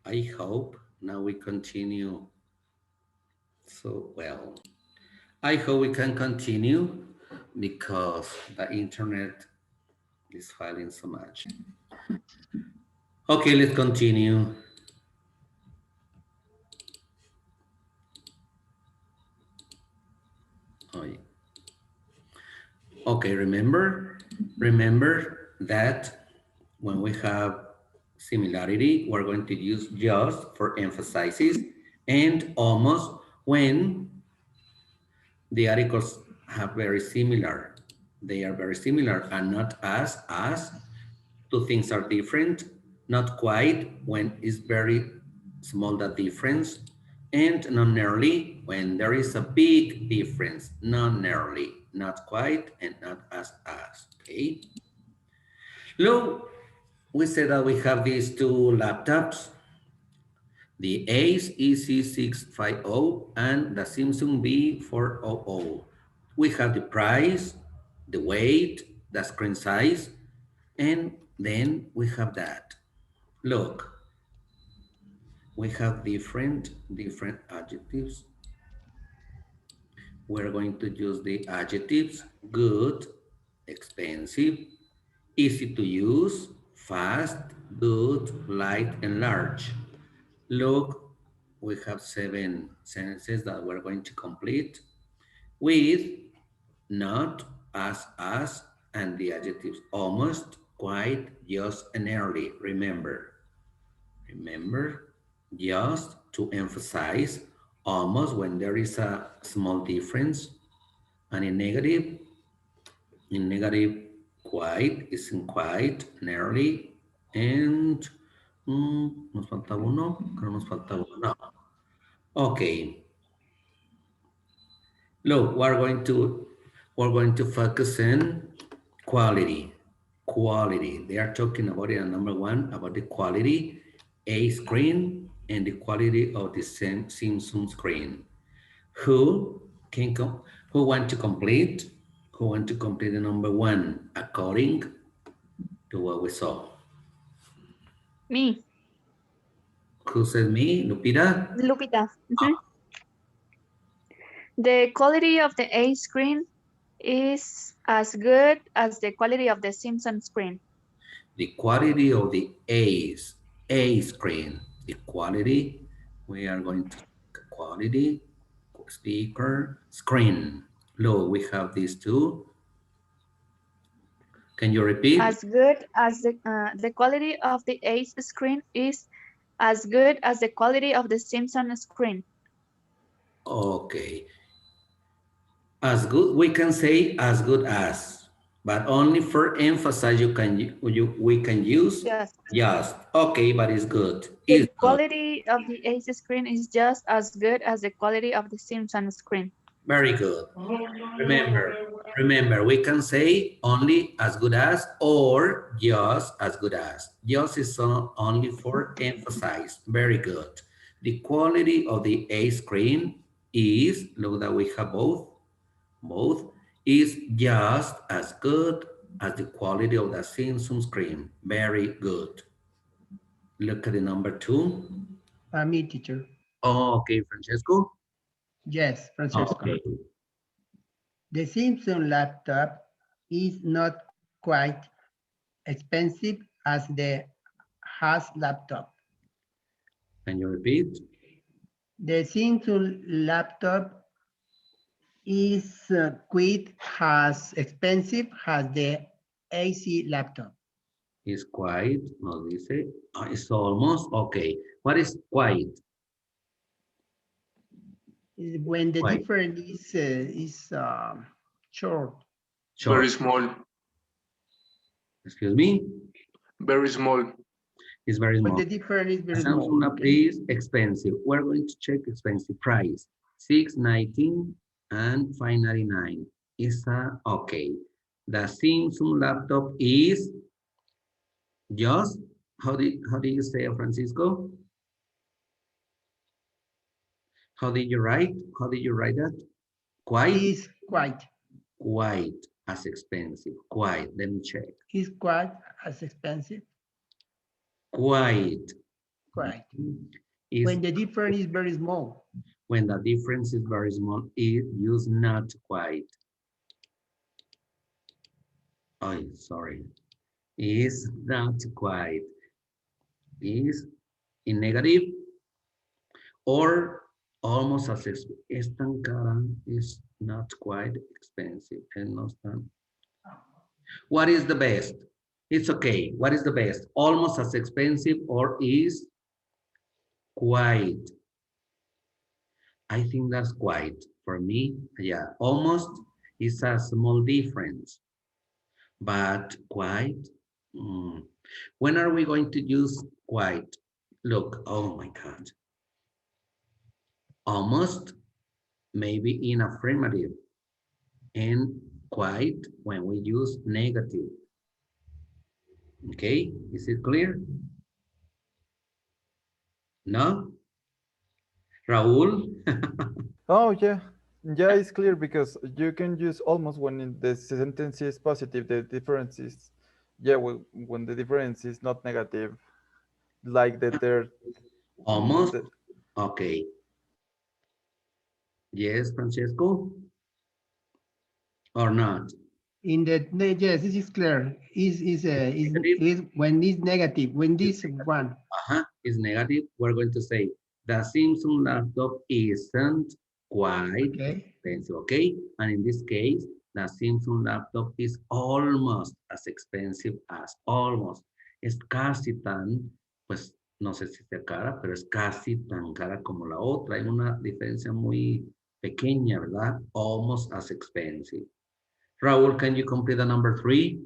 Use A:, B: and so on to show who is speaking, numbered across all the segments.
A: I hope now we continue so well. I hope we can continue because the internet is failing so much. Okay, let's continue. Oh, yeah. Okay, remember that when we have similarity, we're going to use just for emphasizes and almost when the articles have very similar. They are very similar and not as two things are different, not quite when it's very small the difference, and not nearly when there is a big difference, not nearly, not quite, and not as, okay? Look, we said that we have these two laptops, the Ace EC650 and the Samsung B400. We have the price, the weight, the screen size, and then we have that. Look, we have different adjectives. We're going to use the adjectives good, expensive, easy to use, fast, good, light, and large. Look, we have 7 sentences that we're going to complete with not, as, and the adjectives almost, quite, just, and early. Remember, just to emphasize almost when there is a small difference, and in negative, quite, isn't quite, nearly, and nos falta uno, creo nos falta uno, no. Okay, look, we're going to focus on quality. Quality. They are talking about it, number one, about the quality, a screen, and the quality of the Samsung screen. Who can who want to complete? Who want to complete the number one according to what we saw?
B: Me,
A: Who said me? Lupita?
B: Lupita. The quality of the A screen is as good as the quality of the Simpson screen.
A: The quality of the A screen. The quality, we are going to quality, speaker, screen. Look, we have these two. Can you repeat?
B: As good as the quality of the A screen is as good as the quality of the Simpson screen.
A: Okay. As good, we can say as good as, but only for emphasize we can use
B: Yes.
A: just. Okay, but it's good.
B: The
A: It's good.
B: quality of the A screen is just as good as the quality of the Simpson screen.
A: Very good. Remember, we can say only as good as or just as good as. Just is only for emphasize. Very good. The quality of the A screen is, look that we have both, is just as good as the quality of the Samsung screen. Very good. Look at the number two.
C: Me, teacher.
A: Oh, okay, Francesco.
C: Yes, Francesco.
A: Okay.
C: The Simpson laptop is not quite expensive as the Has laptop.
A: Can you repeat?
C: The Simpson laptop is quite as expensive as the AC laptop.
A: Is quite, no dice. It's almost, okay. What is quite?
C: When the
A: Quite.
C: difference is short.
A: Short.
D: Very small.
A: Excuse me?
D: Very small.
A: It's very
C: But
A: small.
C: the difference is very
A: Samsung
C: small.
A: laptop
C: Okay.
A: is expensive. We're going to check expensive price. $619 and $599. Is okay. The Samsung laptop is just, how do you say, Francisco? How did you write? How did you write that? Quite?
C: Is
A: Quite as expensive. Quite. Let me check.
C: quite as expensive.
A: Quite
C: Correct.
A: Is
C: When the difference is very small.
A: when the difference is very small, it use not quite. Oh, sorry. Is not quite. Is in negative or almost as es tan cara, is not quite expensive. And no tan. What is the best? It's okay. What is the best? Almost as expensive or is quite? I think that's quite. For me, yeah, almost is a small difference, but quite. mm. When are we going to use quite? Look, oh my God. Almost, maybe in affirmative, and quite when we use negative. Okay, is it clear? No? Raúl?
D: Oh yeah, yeah, it's clear because you can use almost when the sentence is positive. The difference is, yeah, when the difference is not negative, like the third.
A: Almost?
D: The,
A: Okay. Yes, Francesco? Or not?
C: In the yes, this is clear.
A: Negative?
C: Is when it's negative. When
A: Is
C: this one.
A: is negative, we're going to say the Samsung laptop isn't quite
C: Okay.
A: expensive, okay? And in this case, the Samsung laptop is almost as expensive as almost. Es casi tan, pues no sé si sea cara, pero es casi tan cara como la otra. Hay una diferencia muy pequeña, ¿verdad? Almost as expensive. Raúl, can you complete the number 3?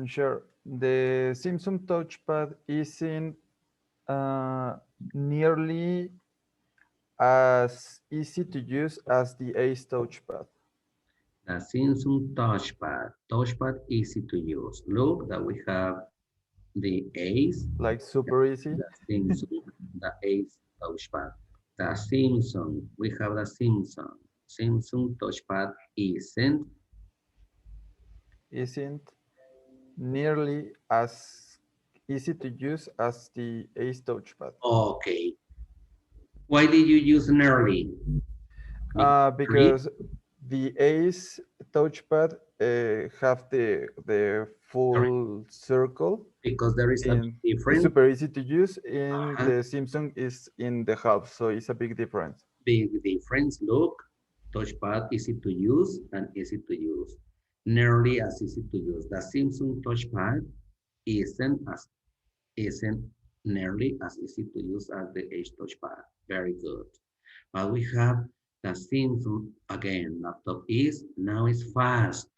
D: sure. The Samsung touchpad isn't nearly as easy to use as the Ace touchpad.
A: The Samsung touchpad. Touchpad easy to use. Look that we have the Ace,
D: Like super easy,
A: the Samsung, the Ace touchpad. The Samsung, we have the Samsung. Samsung touchpad
D: isn't nearly as easy to use as the Ace touchpad.
A: okay. Why did you use nearly? Because
D: Because the Ace touchpad have the full circle
A: because there is a
D: and it's
A: difference,
D: super easy to use. In
A: uh,
D: the Samsung is in the half, so it's a big difference.
A: big difference. Look, touchpad easy to use and easy to use. Nearly as easy to use. The Samsung touchpad isn't as isn't nearly as easy to use as the Edge touchpad. Very good. But we have the Samsung again. Laptop is now is fast.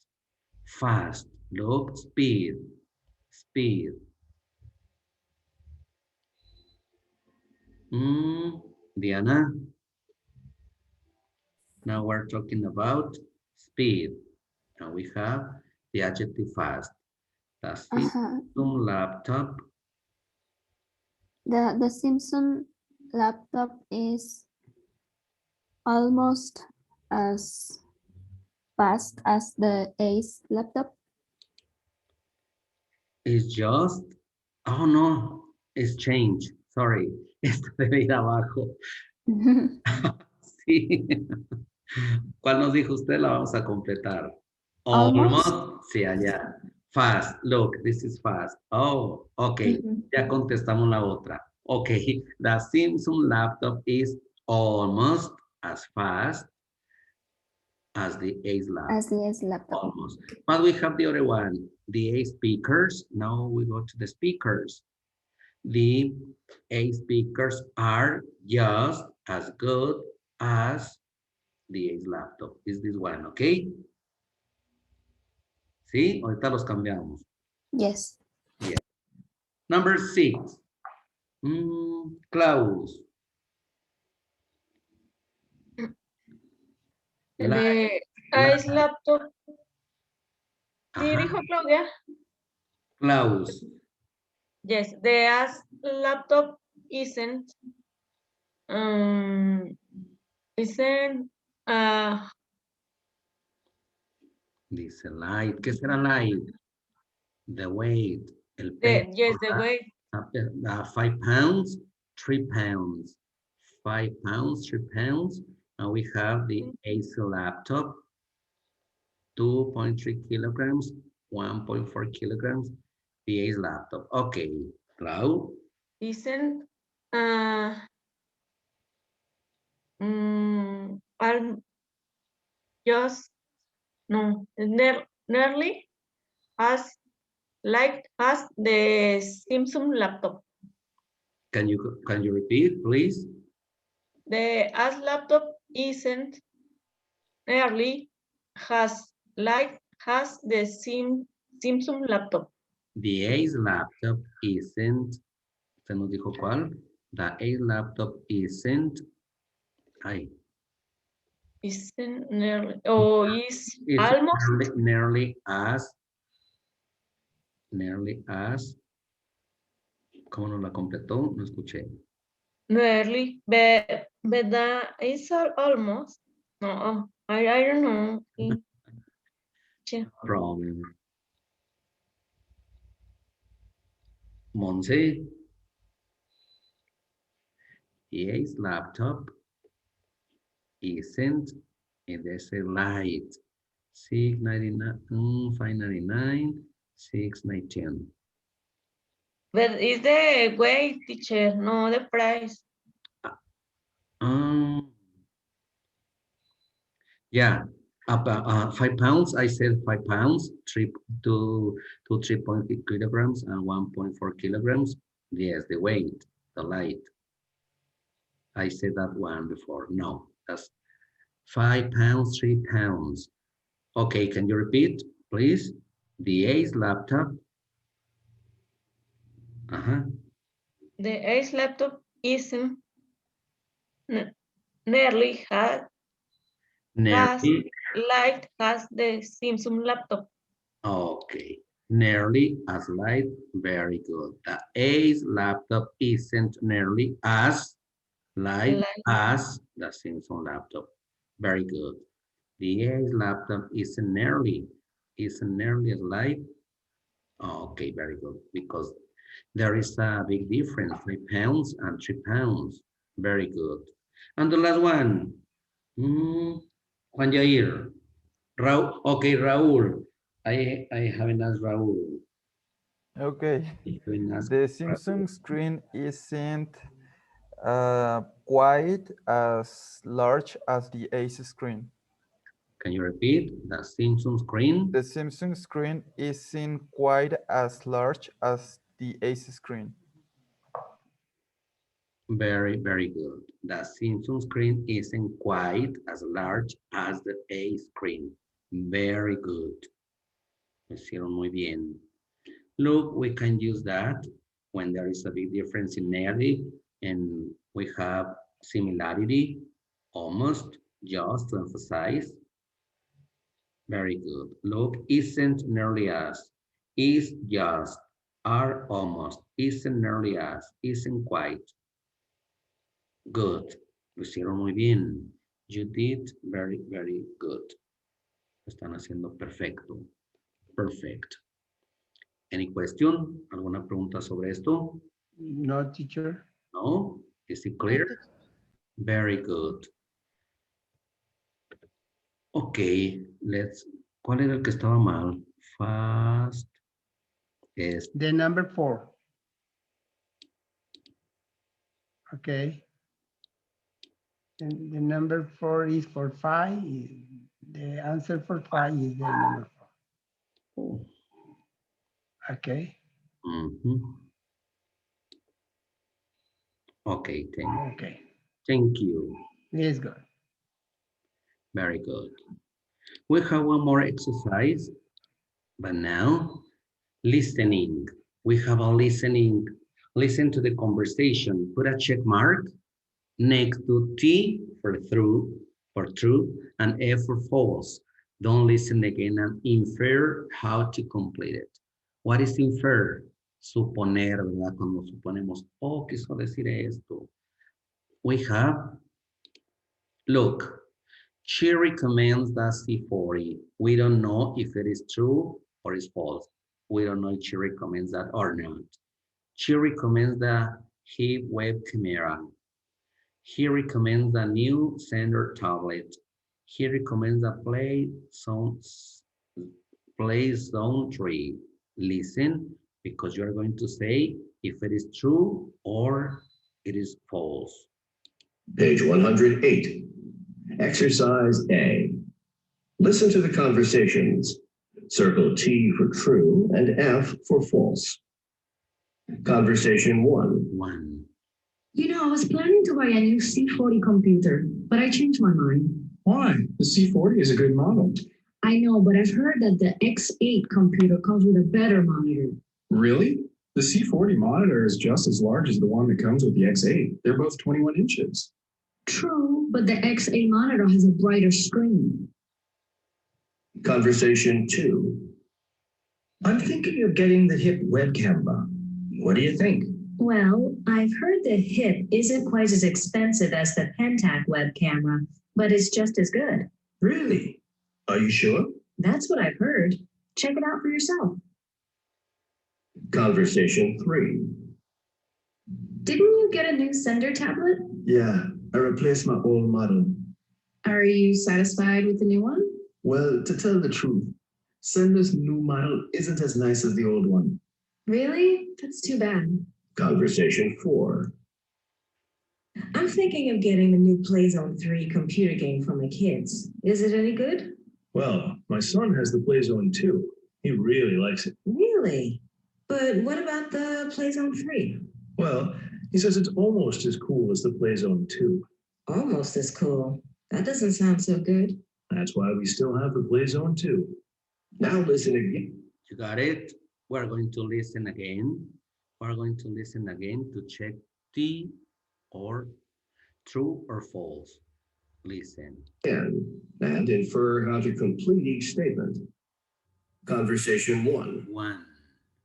A: Fast. Look, speed. Speed. Diana, now we're talking about speed. And we have the adjective fast. The
E: Uh-huh.
A: Samsung laptop
E: The Simpson laptop is almost as fast as the Ace laptop.
A: is just, oh no, it's change. Sorry, esto debe ir abajo. Sí. ¿Cuál nos dijo usted? La vamos a completar.
E: Almost.
A: Almost. Sí, allá. Fast. Look, this is fast. Oh, ok.
E: Mhm.
A: Ya contestamos la otra. Ok. The Samsung laptop is almost as fast as the Ace laptop.
E: As the Ace laptop.
A: Almost. But we have the other one. The Ace speakers. Now we go to the speakers. The Ace speakers are just as good as the Ace laptop. Is this one, okay? ¿Sí? Ahorita los cambiamos.
E: Yes.
A: Yeah. Number 6. Klaus. Like,
F: The
A: like.
F: Ice laptop, ¿sí
A: Ajá.
F: dijo Claudia?
A: Klaus.
F: Yes, the Ice laptop isn't, um, isn't, uh,
A: Dice light. ¿Qué será light? The weight. El peso.
F: yes, the
A: ¿verdad?
F: way,
A: 5 pounds, 3 pounds. 5 pounds, 3 pounds. And we have the Acer laptop, 2.3 kilograms, 1.4 kilograms. The Ace laptop. Okay, Clau.
F: Isn't are just no nearly as like as the Samsung laptop.
A: Can you repeat, please?
F: The as laptop isn't nearly has like has the Samsung laptop.
A: The Ace laptop isn't, ¿se nos dijo cuál? The Ace laptop isn't, ay,
F: Isn't nearly or is
A: it's
F: almost
A: nearly as, ¿cómo no la completó? No escuché.
F: nearly but that is almost no I don't know.
A: From Monse, the Ace laptop isn't, and there's a light. 699, 599, 619.
F: But is the weight, teacher, no the price.
A: Um, yeah, 5 pounds. I said 5 pounds, 3.8 kilograms and 1.4 kilograms. Yes, the weight, the light. I said that one before. No, that's 5 pounds, 3 pounds. Okay, can you repeat, please? The Ace laptop. Uh-huh.
F: The Ace laptop isn't nearly has
A: Nearly.
F: light as the Samsung laptop.
A: Okay, nearly as light, very good. The Ace laptop isn't nearly as light
F: Like
A: as the Samsung laptop. Very good. The Ace laptop isn't nearly as light. Okay, very good. Because there is a big difference, 5 pounds and 3 pounds. Very good. And the last one, Juan Jair. Raul, okay, Raul. I haven't asked Raul.
D: Okay.
A: I haven't asked
D: The
A: Raul.
D: Samsung screen isn't quite as large as the Ace screen.
A: Can you repeat? The Samsung screen?
D: The Samsung screen isn't quite as large as the Ace screen.
A: Very, very good. The Samsung screen isn't quite as large as the A screen. Very good. Lo hicieron muy bien. Look, we can use that when there is a big difference in nearly and we have similarity, almost, just to emphasize. Very good. Look, isn't nearly as, is just, are almost, isn't nearly as, isn't quite. Good. Lo hicieron muy bien. You did very, very good. Lo están haciendo perfecto. Perfect. Any question? ¿Alguna pregunta sobre esto?
C: No, teacher.
A: No? Is it clear? Very good. Okay, ¿cuál era el que estaba mal? Fast.
C: The number 4. Okay. And the number 4 is for 5. The answer for 5 is the number 4. Okay.
A: Okay,
C: Okay.
A: thank you.
C: Let's go.
A: Very good. We have one more exercise, but now listening. We have a listening. Listen to the conversation. Put a check mark next to T for true, and F for false. Don't listen again and infer how to complete it. What is infer? Suponer, ¿verdad? Cuando suponemos, oh, quiso decir esto. We have, look, she recommends the C40. We don't know if it is true or is false. We don't know if she recommends that or not. She recommends the hip web camera. He recommends the new Sender tablet. He recommends the Play Zone 3. Listen, because you're going to say if it is true or it is false.
G: Page 108. Exercise A. Listen to the conversations. Circle T for true and F for false. Conversation 1.
A: 1.
H: You know, I was planning to buy a new C40 computer, but I changed my mind.
I: Why? The C40 is a good model.
H: I know, but I've heard that the X8 computer comes with a better monitor.
I: Really? The C40 monitor is just as large as the one that comes with the X8. They're both 21 inches.
H: True, but the X8 monitor has a brighter screen.
G: Conversation 2. I'm thinking of getting the hip web camera. What do you think?
H: Well, I've heard the HIP isn't quite as expensive as the Pentax web camera, but it's just as good.
G: Really? Are you sure?
H: That's what I've heard. Check it out for yourself.
G: Conversation 3.
H: Didn't you get a new Sender tablet?
G: Yeah, I replaced my old model.
H: Are you satisfied with the new one?
G: Well, to tell the truth, Sender's new model isn't as nice as the old one.
H: Really? That's too bad.
G: Conversation 4.
J: I'm thinking of getting the new Playzone 3 computer game for my kids. Is it any good?
G: Well, my son has the Playzone 2. He really likes it.
J: Really? But what about the Playzone 3?
G: Well, he says it's almost as cool as the Playzone 2.
J: Almost as cool. That doesn't sound so good.
G: That's why we still have the Playzone 2. Now listen again.
A: You got it? We're going to listen again. We're going to listen again to check T or true or false. Listen.
G: And infer how to complete each statement. Conversation 1.
A: 1.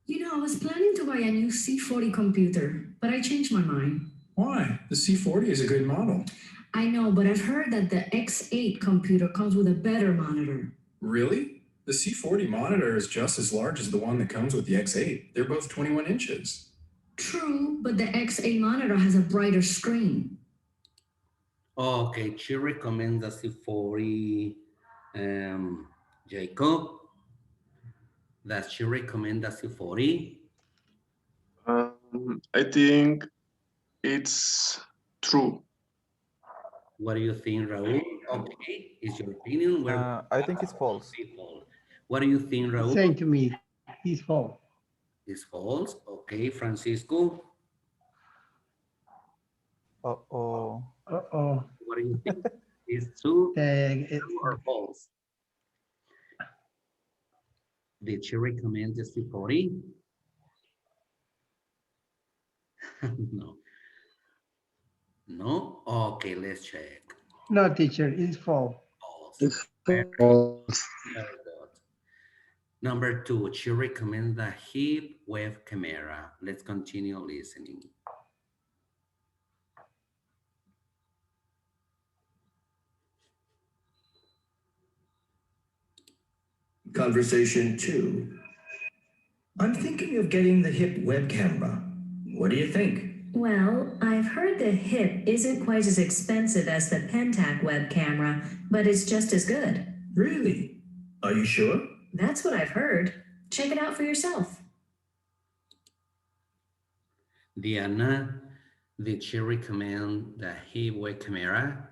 H: You know, I was planning to buy a new C40 computer, but I changed my mind.
I: Why? The C40 is a good model.
H: I know, but I've heard that the X8 computer comes with a better monitor.
I: Really? The C40 monitor is just as large as the one that comes with the X8. They're both 21 inches.
H: True, but the X8 monitor has a brighter screen.
A: Okay, she recommends the C40. Jacob, does she recommend the C40?
K: I think it's true.
A: What do you think, Raul? Okay, is your opinion?
D: I think it's false.
A: People. What do you think, Raul?
C: Same to me. It's false.
A: It's false. Okay, Francisco.
D: Uh-oh.
C: Uh-oh.
A: What do you think? Is true or false? Did she recommend the C40? No. No? Okay, let's check.
C: No, teacher, it's false.
A: False. Very good. Number 2, she recommends the hip web camera. Let's continue listening.
G: Conversation 2. I'm thinking of getting the hip web camera. What do you think?
J: Well, I've heard the HIP isn't quite as expensive as the Pentax web camera, but it's just as good.
G: Really? Are you sure?
J: That's what I've heard. Check it out for yourself.
A: Diana, did she recommend the hip web camera?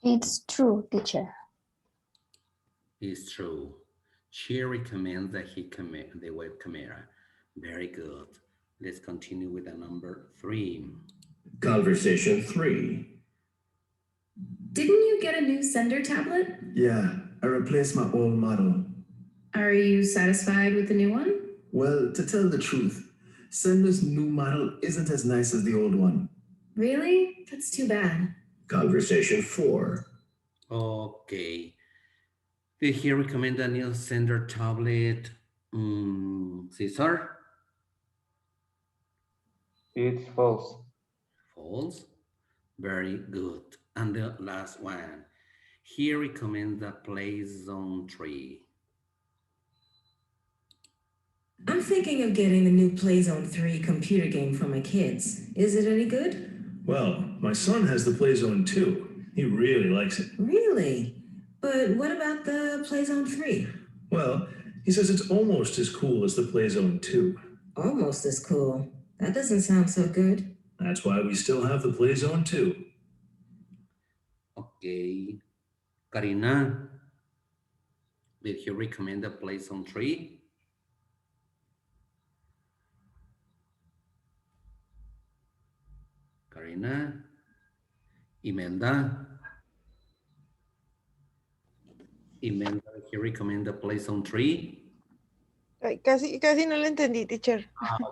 E: It's true, teacher.
A: It's true. She recommends the web camera. Very good. Let's continue with the number 3.
G: Conversation 3.
H: Didn't you get a new Sender tablet?
G: Yeah, I replaced my old model.
H: Are you satisfied with the new one?
G: Well, to tell the truth, Sender's new model isn't as nice as the old one.
H: Really? That's too bad.
G: Conversation 4.
A: Okay. Did he recommend a new Sender tablet? Cesar?
K: It's false.
A: False. Very good. And the last one. He recommends the Play Zone 3.
J: I'm thinking of getting the new Playzone 3 computer game for my kids. Is it any good?
G: Well, my son has the Playzone 2. He really likes it.
J: Really? But what about the Playzone 3?
G: Well, he says it's almost as cool as the Playzone 2.
J: Almost as cool. That doesn't sound so good.
G: That's why we still have the Playzone 2.
A: Okay. Karina, did he recommend the place on 3? Karina, Imelda, Imelda, did he recommend the place on 3?
L: Ay, casi no lo entendí, teacher.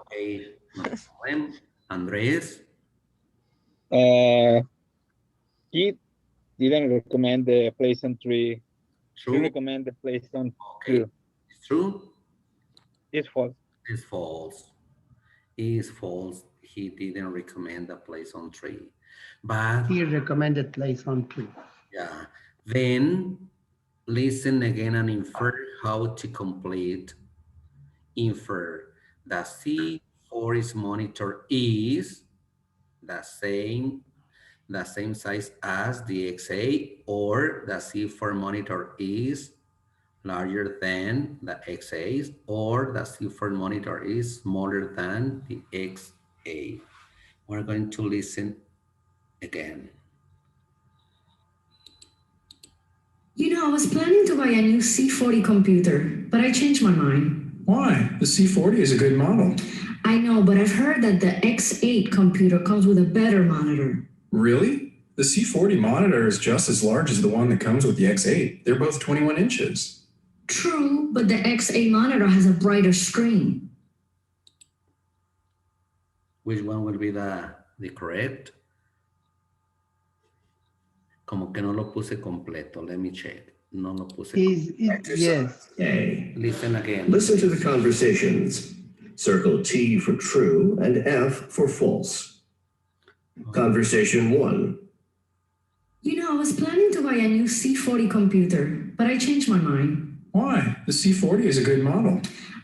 A: Okay, no problem. Andrés,
M: He didn't recommend the PlayStation 3. He
A: true?
M: recommend the PlayStation
A: Okay,
M: 2.
A: it's true?
M: It's false.
A: It's false. It's false. He didn't recommend the place on 3. But
C: He recommended Playzone 3.
A: yeah, then listen again and infer how to complete. Infer the C4 is monitor is the same size as the XA, or the C4 monitor is larger than the XA, or the C4 monitor is smaller than the XA. We're going to listen again.
H: You know, I was planning to buy a new C40 computer, but I changed my mind.
I: Why? The C40 is a good model.
H: I know, but I've heard that the X8 computer comes with a better monitor.
I: Really? The C40 monitor is just as large as the one that comes with the X8. They're both 21 inches.
H: True, but the X8 monitor has a brighter screen.
A: Which one will be the correct? Como que no lo puse completo. Let me check. No lo puse completo.
C: Yes.
G: A.
A: Listen again.
G: Listen to the conversations. Circle T for true and F for false. Conversation 1.
H: You know, I was planning to buy a new C40 computer, but I changed my mind.
I: Why? The C40 is a good model.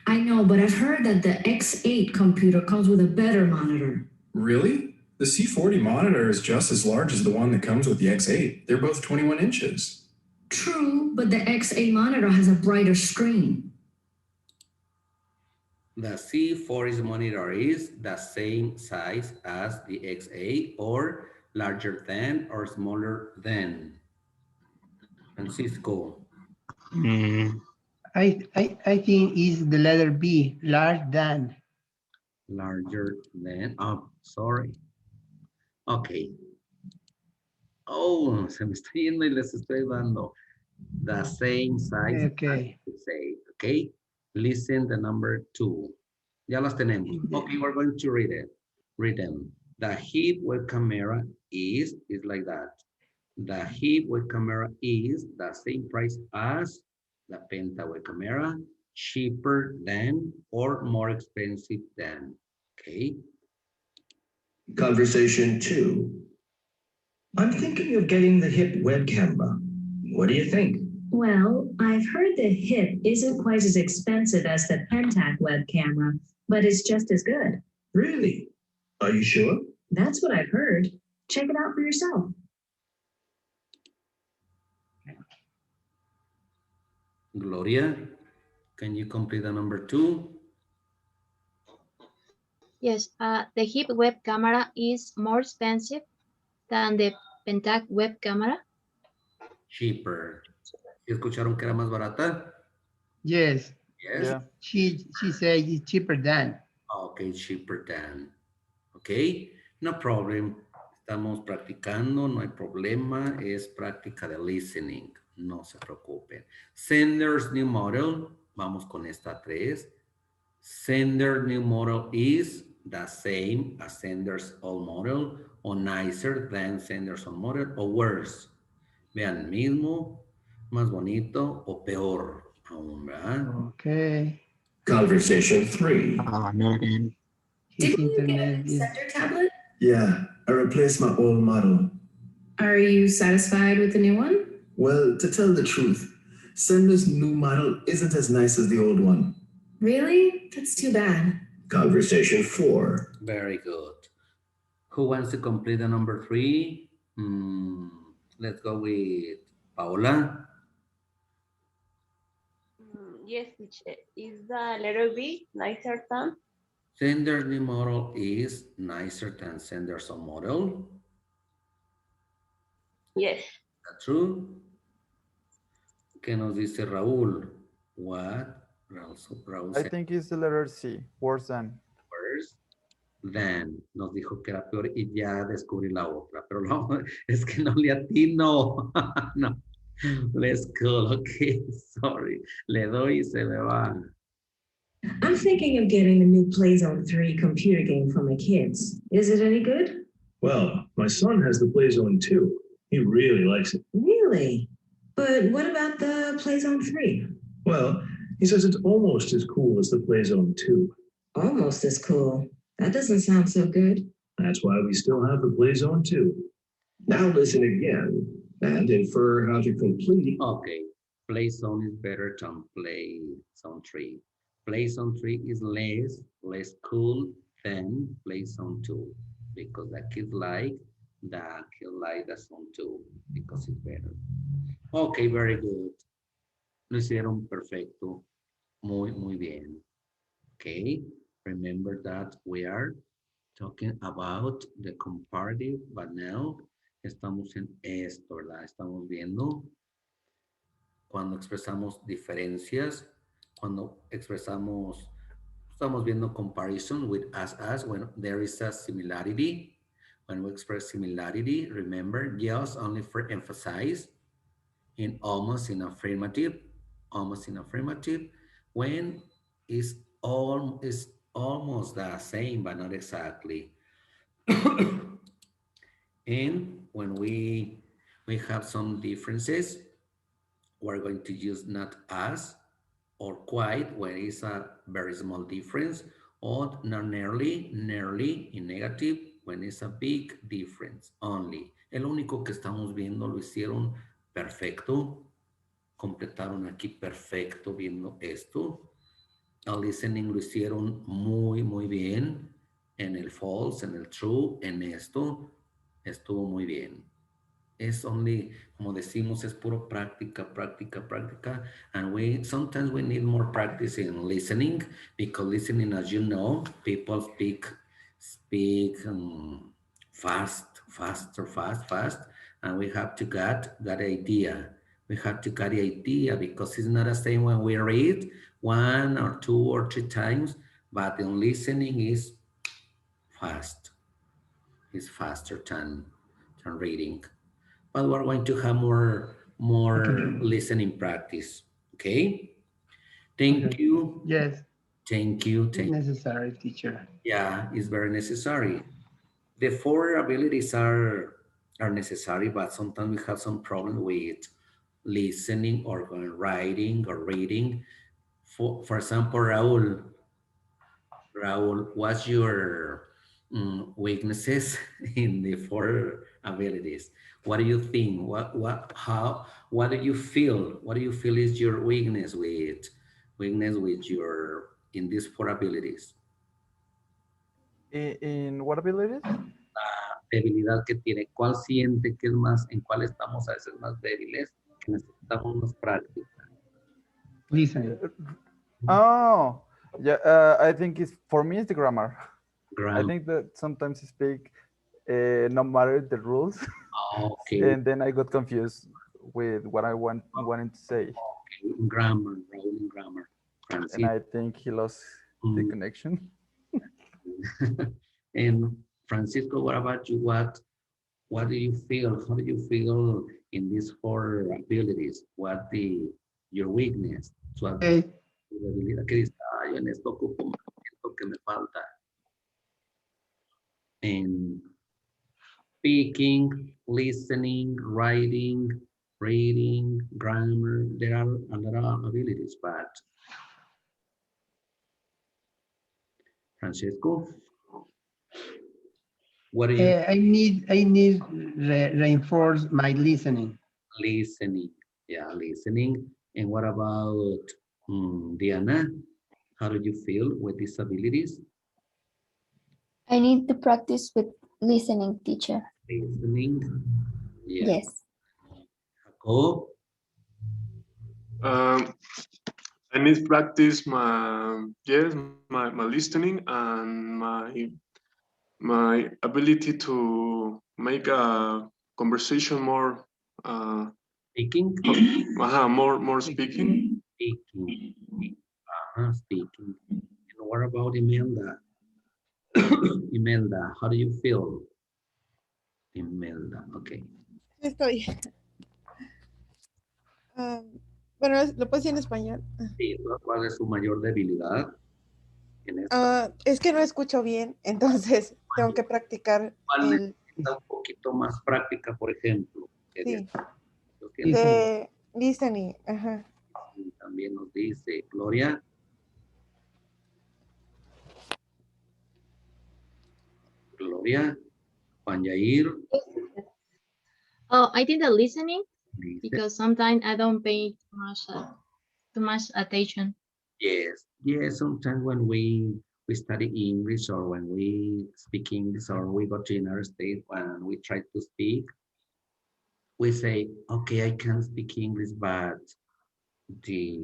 H: I know, but I've heard that the X8 computer comes with a better monitor.
I: Really? The C40 monitor is just as large as the one that comes with the X8. They're both 21 inches.
H: True, but the X8 monitor has a brighter screen.
A: The C4's monitor is the same size as the XA, or larger than or smaller than. Francisco.
C: I think is the letter B, large than.
A: Larger than, oh, sorry. Okay. Oh, se me está yendo y les estoy dando. The same size
C: Okay.
A: as XA, okay? Listen the number 2. Ya las tenemos. Okay, we're going to read it. Read them. The hip web camera is like that. The hip web camera is the same price as the penta web camera, cheaper than or more expensive than. Okay.
G: Conversation 2. I'm thinking of getting the hip web camera. What do you think?
H: Well, I've heard the HIP isn't quite as expensive as the Pentax web camera, but it's just as good.
G: Really? Are you sure?
H: That's what I've heard. Check it out for yourself.
A: Gloria, can you complete the number 2?
B: Yes, the HIP web camera is more expensive than the Pentax web camera.
A: Cheaper. ¿Sí escucharon que era más barata?
C: Yes.
A: Yes.
D: Yeah.
C: She said it's cheaper than.
A: Okay, cheaper than. Okay, no problem. Estamos practicando, no hay problema. Es práctica de listening. No se preocupen. Sender's new model. Vamos con esta 3. Sender new model is the same as sender's old model, or nicer than sender's old model, or worse. Vean, mismo, más bonito o peor aún, ¿verdad?
C: Okay.
G: Conversation 3.
M: No again.
C: His
H: Didn't you get a
C: internet
H: new
C: is.
H: Sender tablet?
G: Yeah, I replaced my old model.
H: Are you satisfied with the new one?
G: Well, to tell the truth, Sender's new model isn't as nice as the old one.
J: Really? That's too bad.
G: Conversation 4.
A: Very good. Who wants to complete the number 3? Let's go with Paola.
F: Yes, teacher. Is the letter B nicer than?
A: Sanders' model is nicer than Sanders' model.
F: Yes.
A: That's true. ¿Qué nos dice Raúl? What? Raúl
D: I
A: said
D: think it's the letter C, worse than.
A: worse than. Nos dijo que era peor y ya descubrí la otra. Pero no, es que no le atino. No. Let's go. Okay, sorry. Le doy y se me va.
H: I'm thinking of getting the new Playzone 3 computer game for my kids. Is it any good?
I: Well, my son has the Playzone 2. He really likes it.
H: Really? But what about the Playzone 3?
I: Well, he says it's almost as cool as the Playzone 2.
H: Almost as cool. That doesn't sound so good.
I: That's why we still have the Playzone 2.
G: Now listen again and infer how to complete.
A: Okay. Play zone is better than play zone 3. Play zone 3 is less cool than play zone 2 because the kids like the zone 2 because it's better. Okay, very good. Lo hicieron perfecto. Muy, muy bien. Okay, remember that we are talking about the comparative, but now estamos en esto, ¿verdad? Estamos viendo cuando expresamos diferencias, cuando expresamos, estamos viendo comparison with as, when there is a similarity. When we express similarity, remember, just only for emphasize, in almost in affirmative, when is almost the same, but not exactly. And when we have some differences, we're going to use not as or quite when it's a very small difference, or not nearly in negative when it's a big difference only. El único que estamos viendo lo hicieron perfecto, completaron aquí perfecto viendo esto. El listening lo hicieron muy, muy bien. En el false, en el true, en esto estuvo muy bien. Es only, como decimos, es puro práctica, and sometimes we need more practice in listening, because listening, as you know, people speak fast, and we have to get that idea. We have to get the idea, because it's not the same when we read 1 or 2 or 3 times, but in listening is fast. It's faster than reading. But we're going to have more listening practice. Okay. Thank you.
C: Yes.
A: Thank you.
C: Necessary, teacher.
A: Yeah, it's very necessary. The 4 abilities are necessary, but sometimes we have some problem with listening or writing or reading. For example, Raúl, what's your weaknesses in the 4 abilities? What do you think? What do you feel? What do you feel is your weakness with your in these 4 abilities?
D: In what abilities?
A: La debilidad que tiene. ¿Cuál siente que es más, en cuál estamos a veces más débiles, que necesitamos más práctica?
C: Listen.
D: Oh, yeah. I think it's for me. It's the grammar. I think that sometimes I speak no matter the rules,
A: okay.
D: and then I got confused with what I wanted to say.
A: Okay. Grammar, Raúl, grammar. Francis.
D: And I think he lost the connection.
A: And Francisco, what about you? What do you feel? How do you feel in these 4 abilities? What your weakness? Tu debilidad que dices, yo en esto ocupo más, esto que me falta. En speaking, listening, writing, reading, grammar, there are a lot of abilities, but Francisco, what do you?
C: I need reinforce my listening.
A: Listening, yeah, listening. And what about Diana? How do you feel with disabilities?
E: I need to practice with listening, teacher.
A: Listening? Yeah.
E: Yes.
A: Jacob?
K: Um, I need practice my listening and my ability to make a conversation more
A: Speaking?
K: more speaking.
A: Speaking. Speaking. And what about Imelda? Imelda, how do you feel? Imelda, okay.
L: Sí, estoy. Ah, bueno, lo puedo decir en español.
A: Sí, ¿cuál es su mayor debilidad en esta?
L: Es que no escucho bien, entonces tengo que practicar
A: ¿Cuál
L: el...
A: necesita un poquito más práctica, por ejemplo?
L: Sí,
A: Lo tiene.
L: de listening. Ajá.
A: También nos dice Gloria. Gloria. Juan Yair.
J: Oh, I think the listening,
A: Dice,
J: because sometimes I don't pay too much attention.
A: yes, yes. Sometimes when we study English or when we speak English or we go to United States and we try to speak, we say, okay, I can speak English, but the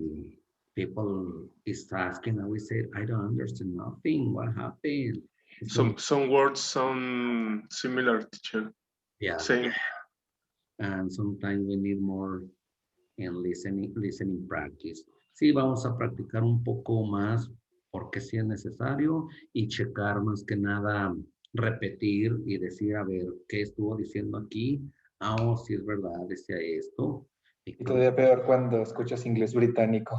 A: people is asking and we say, I don't understand nothing. What happened? It's like,
K: Some words sound similar, teacher.
A: yeah.
K: Same.
A: And sometimes we need more en listening practice. Sí, vamos a practicar un poco más porque sí es necesario y checar más que nada, repetir y decir, a ver, ¿qué estuvo diciendo aquí? Ah, oh, sí es verdad, decía esto.
N: Y todavía peor cuando escuchas inglés británico.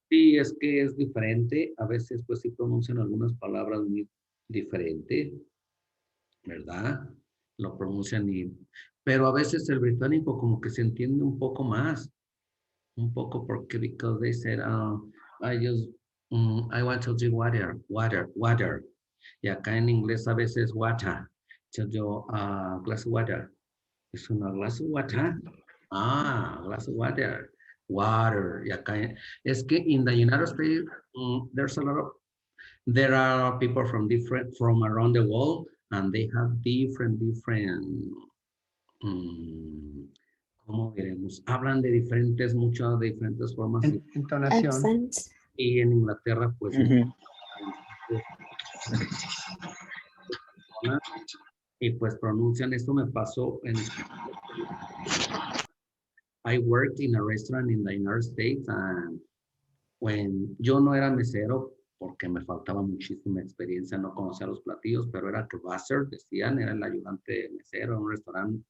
A: Sí, es que es diferente. A veces pues sí pronuncian algunas palabras muy diferente, ¿verdad? Lo pronuncian y... Pero a veces el británico como que se entiende un poco más. Un poco porque because they said, I just, I want to drink water, water, water. Y acá en inglés a veces water. Entonces yo, glass of water. Es una glass of water. Glass of water. Water. Y acá, es que in the United States, there's a lot of, there are people from around the world and they have different, ¿cómo diremos? Hablan de diferentes, muchas de diferentes formas.
C: Entonación.
A: Y en Inglaterra, pues, y pues pronuncian, esto me pasó en I worked in a restaurant in the United States and when yo no era mesero porque me faltaba muchísima experiencia, no conocía los platillos, pero era busser, decían, era el ayudante mesero en un restaurante,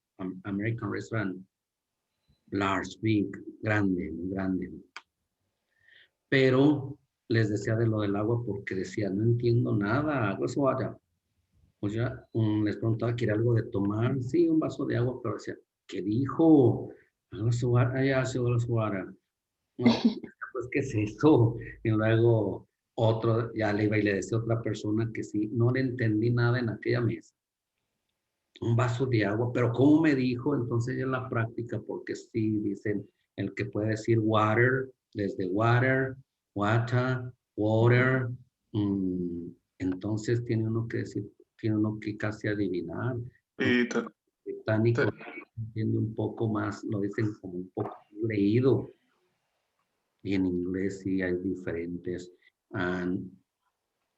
A: American restaurant, large, big, grande, muy grande. Pero les decía de lo del agua porque decía, no entiendo nada, agua es water. Pues ya les preguntaba, ¿quiere algo de tomar? Sí, un vaso de agua, pero decía, ¿qué dijo? Agua es water, ya, sí, agua es water. No, pues, ¿qué es eso? Y luego otro, ya le iba y le decía a otra persona que sí, no le entendí nada en aquella mesa. Un vaso de agua, pero ¿cómo me dijo? Entonces ya en la práctica, porque sí, dicen, el que puede decir water, desde water, water, water, entonces tiene uno que decir, tiene uno que casi adivinar.
K: Y
A: Británico entiende un poco más, lo dicen como un poco leído. Y en inglés sí hay diferentes. And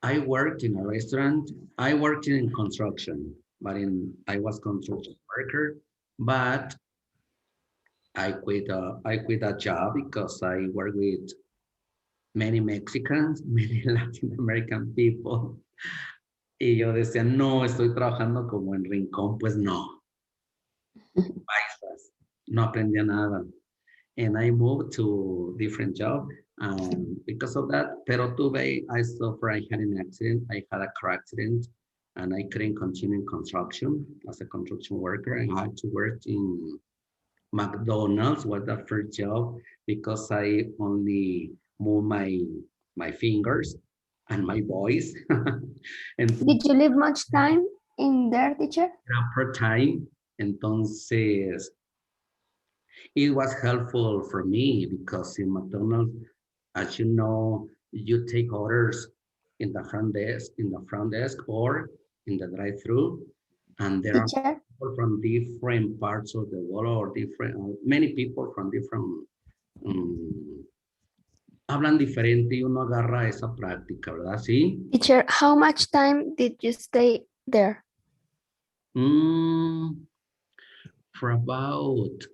A: I worked in a restaurant. I worked in construction, but I was construction worker. But I quit a job because I work with many Mexicans, many Latin American people. Y yo decía, no, estoy trabajando como en rincón, pues no. Paisas, no aprendía nada. And I moved to different job because of that. Pero tuve, I suffered, I had an accident, I had a car accident, and I couldn't continue in construction as a construction worker. I had to work in McDonald's was the first job because I only move my fingers and my voice. And
E: Did you live much time in there, teacher?
A: per time. Entonces, it was helpful for me because in McDonald's, as you know, you take orders in the front desk or in the drive-through, and there are
E: Teacher,
A: people from different parts of the world or many people from different hablan diferente y uno agarra esa práctica, ¿verdad? Sí.
E: teacher, how much time did you stay there?
A: For about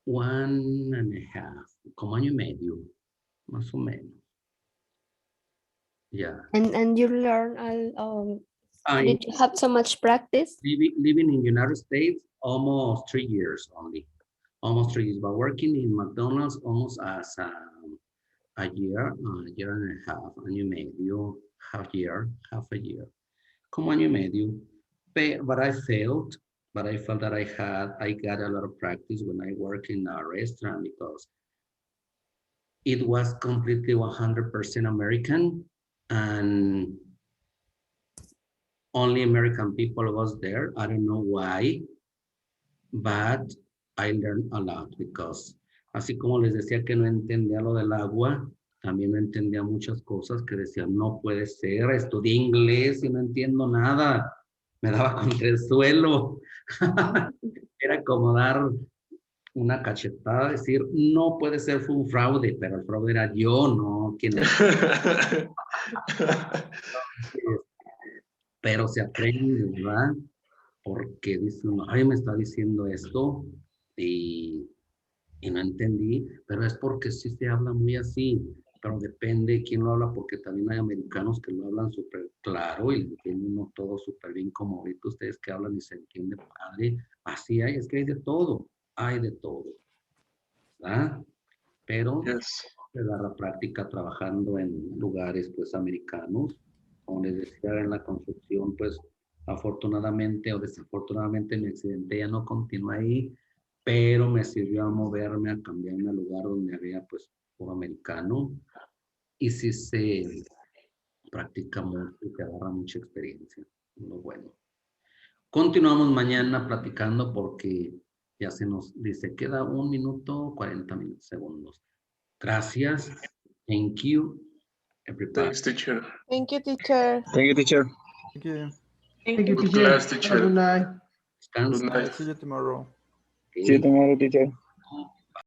A: 1.5, como año y medio, más o menos. Yeah.
E: And you learn, did you have so much practice?
A: Living in United States, almost 3 years only. Almost 3 years, but working in McDonald's almost as a year and a half, año y medio, half a year. Como año y medio. But I felt that I got a lot of practice when I work in a restaurant because it was completely 100% American and only American people was there. I don't know why, but I learned a lot because así como les decía que no entendía lo del agua, también no entendía muchas cosas que decían, no puede ser, estudié inglés y no entiendo nada. Me daba contra el suelo. Era como dar una cachetada, decir, no puede ser, fue un fraude, pero el fraude era yo, no quien. Pero se aprende, ¿verdad? Porque dice uno, ay, me está diciendo esto y no entendí, pero es porque sí se habla muy así, pero depende quién lo habla, porque también hay americanos que lo hablan súper claro y lo entienden uno todo súper bien, como ahorita ustedes que hablan y se entiende padre, así hay, es que hay de todo, ¿verdad? Pero se da la práctica trabajando en lugares pues americanos, como les decía en la construcción, pues afortunadamente o desafortunadamente mi accidente ya no continúa ahí, pero me sirvió a moverme, a cambiarme al lugar donde había pues puro americano y sí se practica mucho y te agarra mucha experiencia, lo bueno. Continuamos mañana platicando porque ya se nos dice, queda 1 minuto 40 segundos. Gracias. Thank you, everybody.
K: Thanks, teacher.
L: Thank you, teacher.
M: Thank you, teacher.
D: Thank you.
C: Thank you,
K: Good
C: teacher.
K: class,
C: Have a
K: teacher.
C: good night.
A: Descansa.
K: Good night.
D: See you tomorrow.
M: See you tomorrow, teacher.